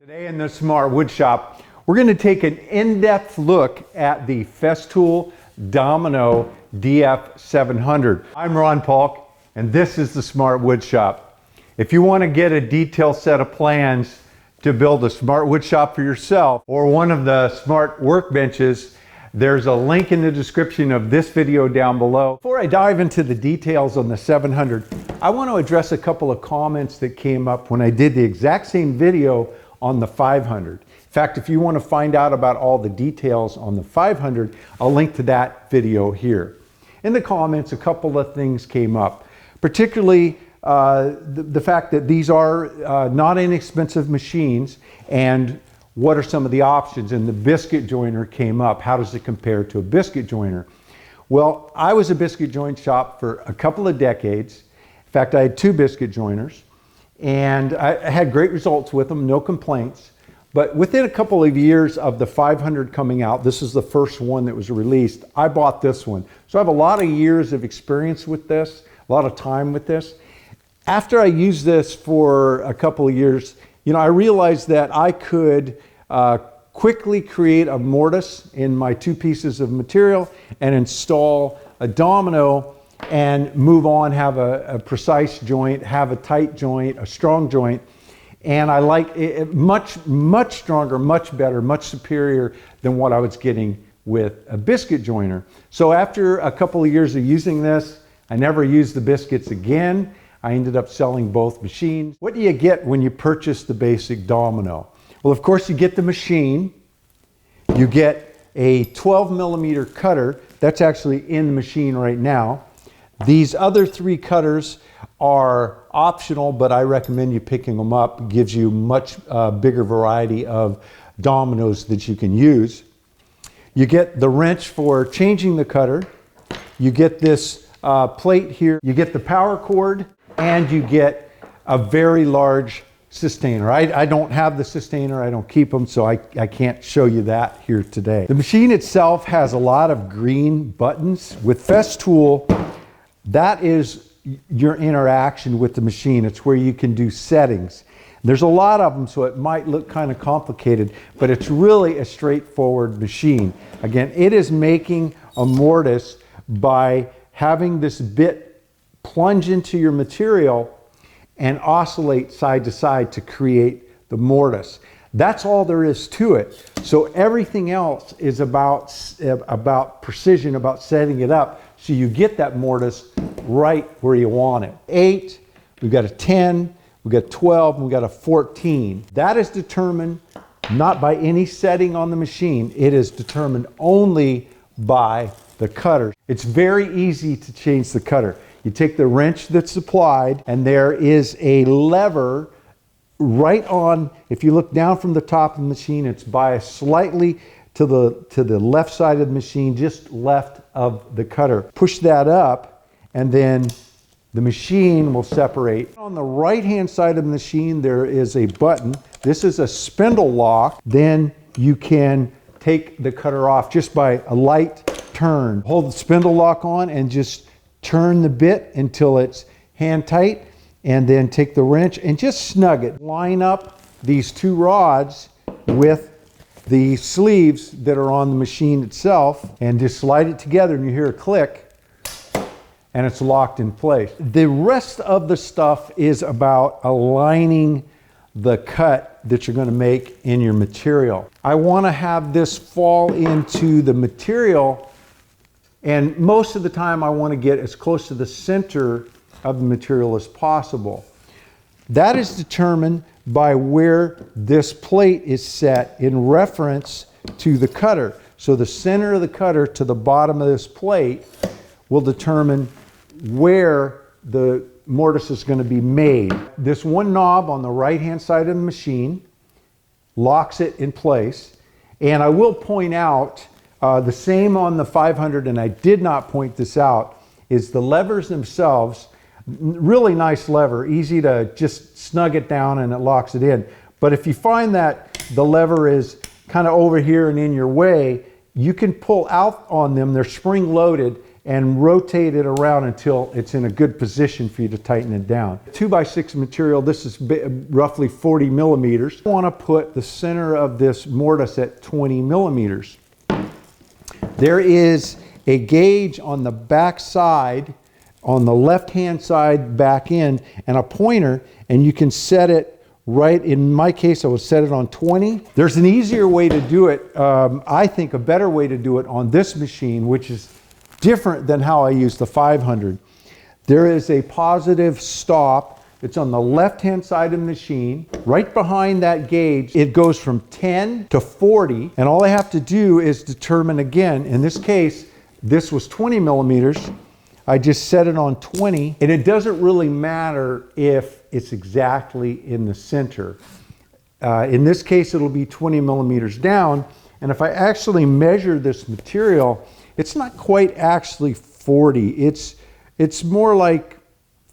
Today in the Smart Wood Shop, we're going to take an in-depth look at the Festool Domino DF700. I'm Ron Paulk, and this is the Smart Wood Shop. If you want to get a detailed set of plans to build a smart wood shop for yourself or one of the smart workbenches, there's a link in the description of this video down below. Before I dive into the details on the 700, I want to address a couple of comments that came up when I did the exact same video on the 500. In fact, if you want to find out about all the details on the 500, I'll link to that video here. In the comments, a couple of things came up, particularly the fact that these are not inexpensive machines, and what are some of the options? And the biscuit joiner came up. How does it compare to a biscuit joiner? Well, I was a biscuit joint shop for a couple of decades. In fact, I had 2 biscuit joiners, and I had great results with them, no complaints. But within a couple of years of the 500 coming out, this is the first one that was released, I bought this one. So I have a lot of years of experience with this, a lot of time with this. After I used this for a couple of years, I realized that I could quickly create a mortise in my 2 pieces of material and install a domino and move on, have a precise joint, have a tight joint, a strong joint. And I like it much stronger, much better, much superior than what I was getting with a biscuit joiner. So after a couple of years of using this, I never used the biscuits again. I ended up selling both machines. What do you get when you purchase the basic domino? Well, of course, you get the machine. You get a 12 millimeter cutter. That's actually in the machine right now. These other 3 cutters are optional, but I recommend you picking them up. It gives you much bigger variety of dominoes that you can use. You get the wrench for changing the cutter. You get this plate here. You get the power cord, and you get a very large sustainer. I don't have the sustainer. I don't keep them, so I can't show you that here today. The machine itself has a lot of green buttons. With Festool, that is your interaction with the machine. It's where you can do settings. There's a lot of them, so it might look kind of complicated, but it's really a straightforward machine. Again, it is making a mortise by having this bit plunge into your material and oscillate side to side to create the mortise. That's all there is to it. So everything else is about precision, about setting it up so you get that mortise right where you want it. 8, we've got a 10, we've got 12, and we've got a 14. That is determined not by any setting on the machine. It is determined only by the cutter. It's very easy to change the cutter. You take the wrench that's applied, and there is a lever right on. If you look down from the top of the machine, it's biased slightly to the left side of the machine, just left of the cutter. Push that up, and then the machine will separate. On the right-hand side of the machine, there is a button. This is a spindle lock. Then you can take the cutter off just by a light turn. Hold the spindle lock on and just turn the bit until it's hand tight, and then take the wrench and just snug it. Line up these 2 rods with the sleeves that are on the machine itself, and just slide it together, and you hear a click, and it's locked in place. The rest of the stuff is about aligning the cut that you're going to make in your material. I want to have this fall into the material, and most of the time I want to get as close to the center of the material as possible. That is determined by where this plate is set in reference to the cutter. So the center of the cutter to the bottom of this plate will determine where the mortise is going to be made. This one knob on the right-hand side of the machine locks it in place. And I will point out, the same on the 500, and I did not point this out, is the levers themselves. Really nice lever, easy to just snug it down and it locks it in. But if you find that the lever is kind of over here and in your way, you can pull out on them. They're spring loaded, and rotate it around until it's in a good position for you to tighten it down. 2x6 material, this is roughly 40 millimeters. I want to put the center of this mortise at 20 millimeters. There is a gauge on the back side, on the left-hand side back end, and a pointer, and you can set it right, in my case, I would set it on 20. There's an easier way to do it, I think a better way to do it on this machine, which is different than how I use the 500. There is a positive stop. It's on the left-hand side of the machine, right behind that gauge. It goes from 10 to 40, and all I have to do is determine again, in this case, this was 20 millimeters. I just set it on 20, and it doesn't really matter if it's exactly in the center. In this case, it'll be 20 millimeters down, and if I actually measure this material, it's not quite actually 40. It's more like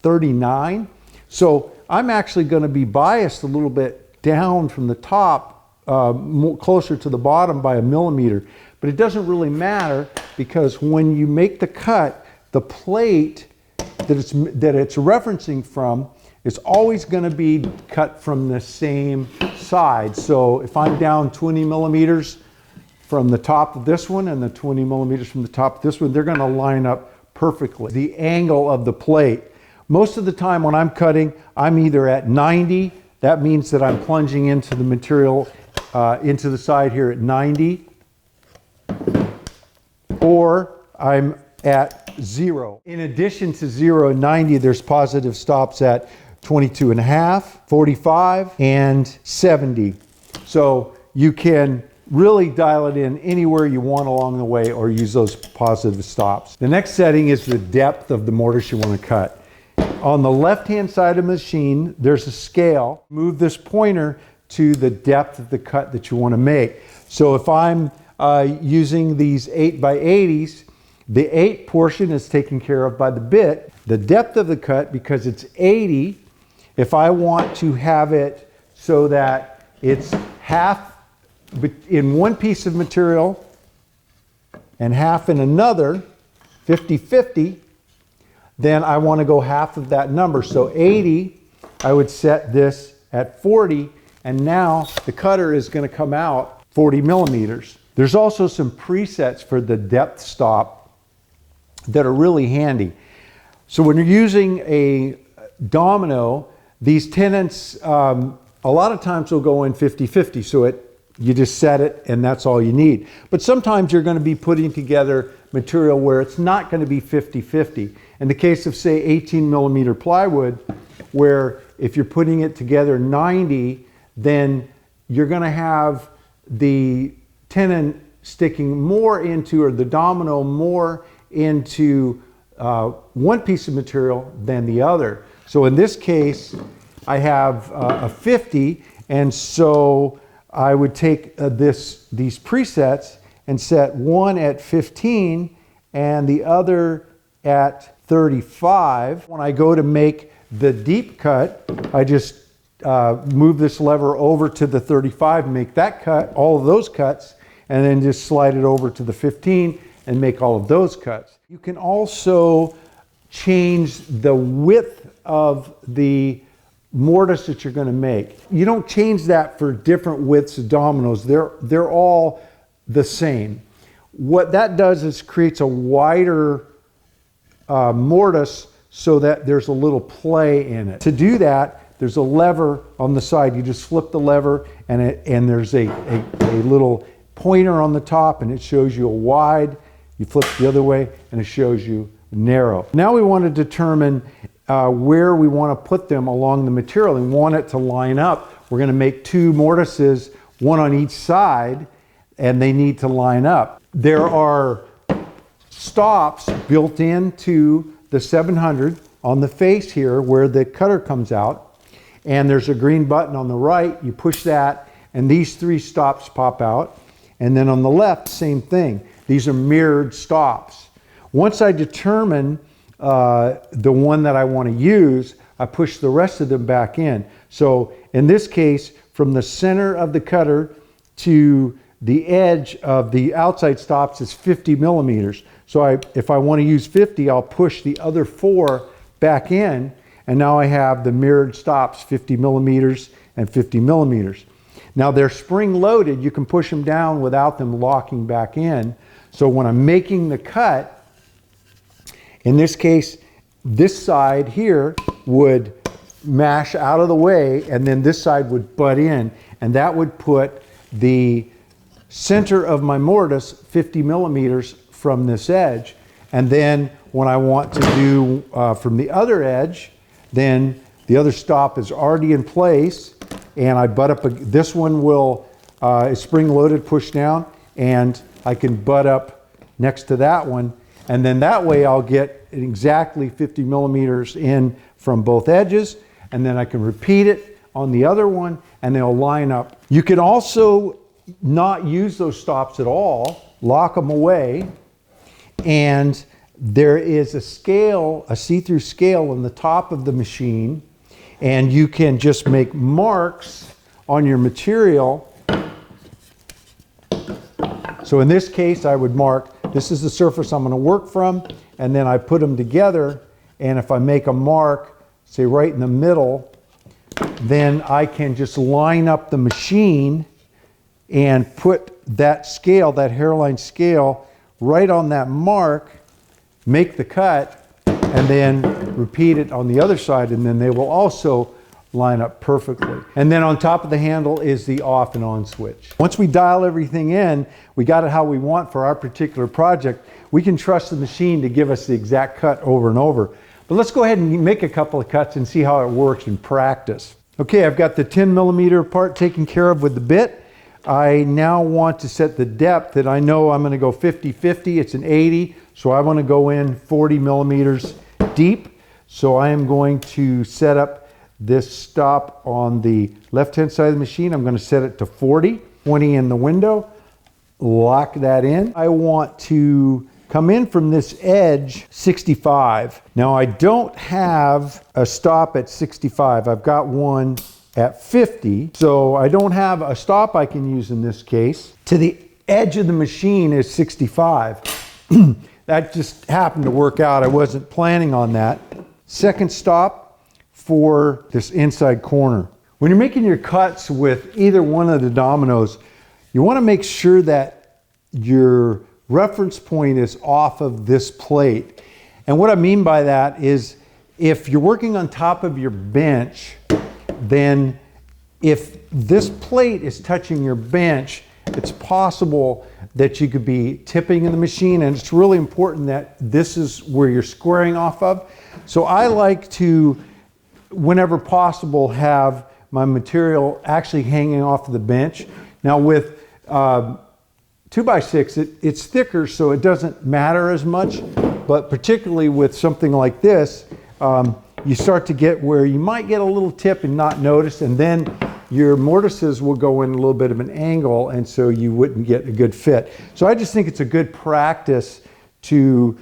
39. So I'm actually going to be biased a little bit down from the top, closer to the bottom by a millimeter. But it doesn't really matter, because when you make the cut, the plate that it's referencing from is always going to be cut from the same side. So if I'm down 20 millimeters from the top of this one and the 20 millimeters from the top of this one, they're going to line up perfectly. The angle of the plate. Most of the time when I'm cutting, I'm either at 90. That means that I'm plunging into the material, into the side here at 90. Or I'm at 0. In addition to 0 and 90, there's positive stops at 22.5, 45, and 70. So you can really dial it in anywhere you want along the way, or use those positive stops. The next setting is the depth of the mortise you want to cut. On the left-hand side of the machine, there's a scale. Move this pointer to the depth of the cut that you want to make. So if I'm using these 8x80s, the 8 portion is taken care of by the bit. The depth of the cut, because it's 80, if I want to have it so that it's half in one piece of material and half in another, 50-50, then I want to go half of that number. So 80, I would set this at 40, and now the cutter is going to come out 40 millimeters. There's also some presets for the depth stop that are really handy. So when you're using a domino, these tenons, a lot of times will go in 50-50, so you just set it and that's all you need. But sometimes you're going to be putting together material where it's not going to be 50-50. In the case of, say, 18 millimeter plywood, where if you're putting it together 90, then you're going to have the tenon sticking more into, or the domino more into one piece of material than the other. So in this case, I have a 50, and so I would take these presets and set one at 15 and the other at 35. When I go to make the deep cut, I just move this lever over to the 35 and make that cut, all of those cuts, and then just slide it over to the 15 and make all of those cuts. You can also change the width of the mortise that you're going to make. You don't change that for different widths of dominoes. They're all the same. What that does is creates a wider mortise so that there's a little play in it. To do that, there's a lever on the side. You just flip the lever, and there's a little pointer on the top, and it shows you a wide. You flip the other way, and it shows you narrow. Now we want to determine where we want to put them along the material, and want it to line up. We're going to make 2 mortises, one on each side, and they need to line up. There are stops built into the 700 on the face here where the cutter comes out, and there's a green button on the right. You push that, and these 3 stops pop out. And then on the left, same thing. These are mirrored stops. Once I determine the one that I want to use, I push the rest of them back in. So in this case, from the center of the cutter to the edge of the outside stops is 50 millimeters. So if I want to use 50, I'll push the other 4 back in, and now I have the mirrored stops, 50 millimeters and 50 millimeters. Now they're spring loaded. You can push them down without them locking back in. So when I'm making the cut, in this case, this side here would mash out of the way, and then this side would butt in, and that would put the center of my mortise 50 millimeters from this edge. And then when I want to do from the other edge, then the other stop is already in place, and I butt up, this one will, is spring loaded, push down, and I can butt up next to that one, and then that way I'll get exactly 50 millimeters in from both edges, and then I can repeat it on the other one, and they'll line up. You can also not use those stops at all, lock them away, and there is a scale, a see-through scale on the top of the machine, and you can just make marks on your material. So in this case, I would mark, this is the surface I'm going to work from, and then I put them together, and if I make a mark, say right in the middle, then I can just line up the machine and put that scale, that hairline scale, right on that mark, make the cut, and then repeat it on the other side, and then they will also line up perfectly. And then on top of the handle is the off and on switch. Once we dial everything in, we got it how we want for our particular project, we can trust the machine to give us the exact cut over and over. But let's go ahead and make a couple of cuts and see how it works in practice. Okay, I've got the 10 millimeter part taken care of with the bit. I now want to set the depth that I know I'm going to go 50-50. It's an 80, so I want to go in 40 millimeters deep. So I am going to set up this stop on the left-hand side of the machine. I'm going to set it to 40, 20 in the window, lock that in. I want to come in from this edge 65. Now I don't have a stop at 65. I've got one at 50, so I don't have a stop I can use in this case. To the edge of the machine is 65. That just happened to work out. I wasn't planning on that. Second stop for this inside corner. When you're making your cuts with either one of the dominoes, you want to make sure that your reference point is off of this plate. And what I mean by that is if you're working on top of your bench, then if this plate is touching your bench, it's possible that you could be tipping in the machine, and it's really important that this is where you're squaring off of. So I like to, whenever possible, have my material actually hanging off of the bench. Now with 2x6, it's thicker, so it doesn't matter as much, but particularly with something like this, you start to get where you might get a little tip and not notice, and then your mortises will go in a little bit of an angle, and so you wouldn't get a good fit. So I just think it's a good practice to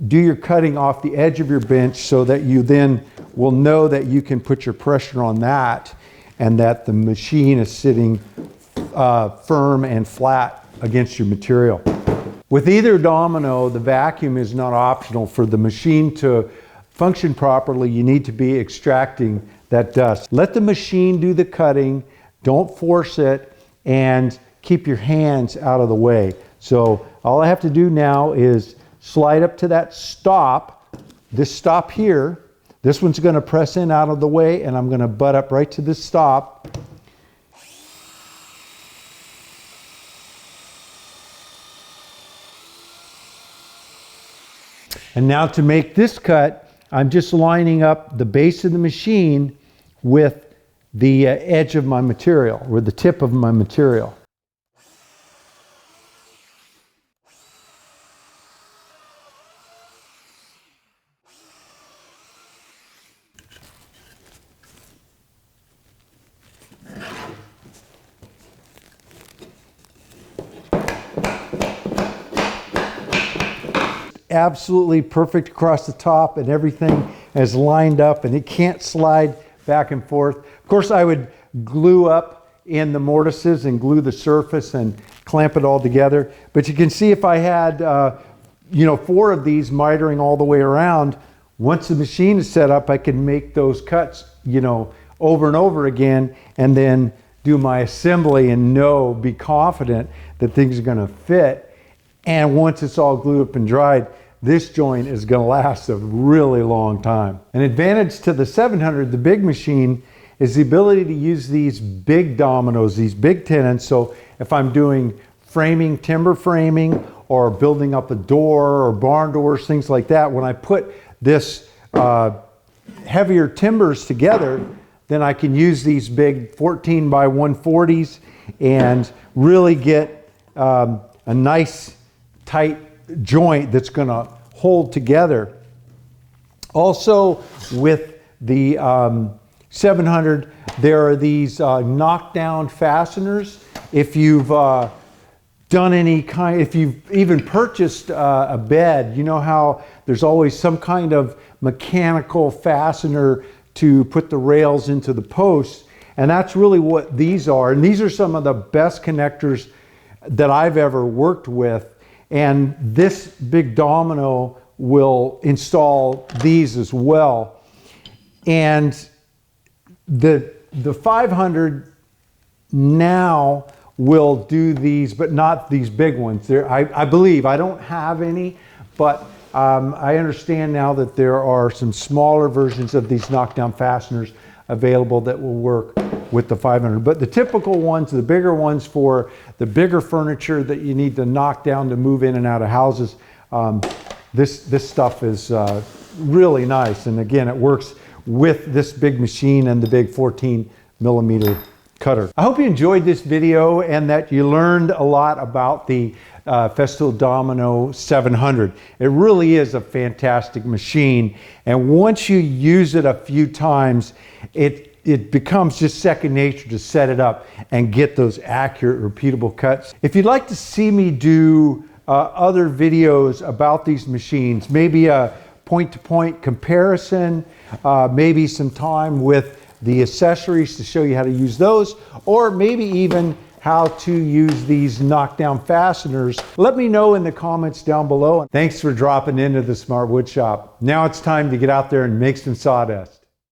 do your cutting off the edge of your bench so that you then will know that you can put your pressure on that and that the machine is sitting firm and flat against your material. With either domino, the vacuum is not optional. For the machine to function properly, you need to be extracting that dust. Let the machine do the cutting, don't force it, and keep your hands out of the way. So all I have to do now is slide up to that stop, this stop here. This one's going to press in out of the way, and I'm going to butt up right to this stop. And now to make this cut, I'm just lining up the base of the machine with the edge of my material, or the tip of my material. Absolutely perfect across the top, and everything is lined up and it can't slide back and forth. Of course, I would glue up in the mortises and glue the surface and clamp it all together. But you can see if I had, 4 of these mitering all the way around, once the machine is set up, I can make those cuts, over and over again, and then do my assembly and be confident that things are going to fit. And once it's all glued up and dried, this joint is going to last a really long time. An advantage to the 700, the big machine, is the ability to use these big dominoes, these big tenons. So if I'm doing framing, timber framing, or building up a door or barn doors, things like that, when I put this heavier timbers together, then I can use these big 14 by 140s and really get a nice tight joint that's going to hold together. Also with the 700, there are these knockdown fasteners. If you've if you've even purchased a bed, you know how there's always some kind of mechanical fastener to put the rails into the posts, and that's really what these are. And these are some of the best connectors that I've ever worked with, and this big domino will install these as well. And the 500 now will do these, but not these big ones. I believe, I don't have any, but I understand now that there are some smaller versions of these knockdown fasteners available that will work with the 500. But the typical ones, the bigger ones for the bigger furniture that you need to knock down to move in and out of houses, this stuff is really nice. And again, it works with this big machine and the big 14mm cutter. I hope you enjoyed this video and that you learned a lot about the Festool Domino 700. It really is a fantastic machine, and once you use it a few times, it becomes just second nature to set it up and get those accurate, repeatable cuts. If you'd like to see me do other videos about these machines, maybe a point-to-point comparison, maybe some time with the accessories to show you how to use those, or maybe even how to use these knockdown fasteners, let me know in the comments down below. Thanks for dropping into the Smart Wood Shop. Now it's time to get out there and make some sawdust.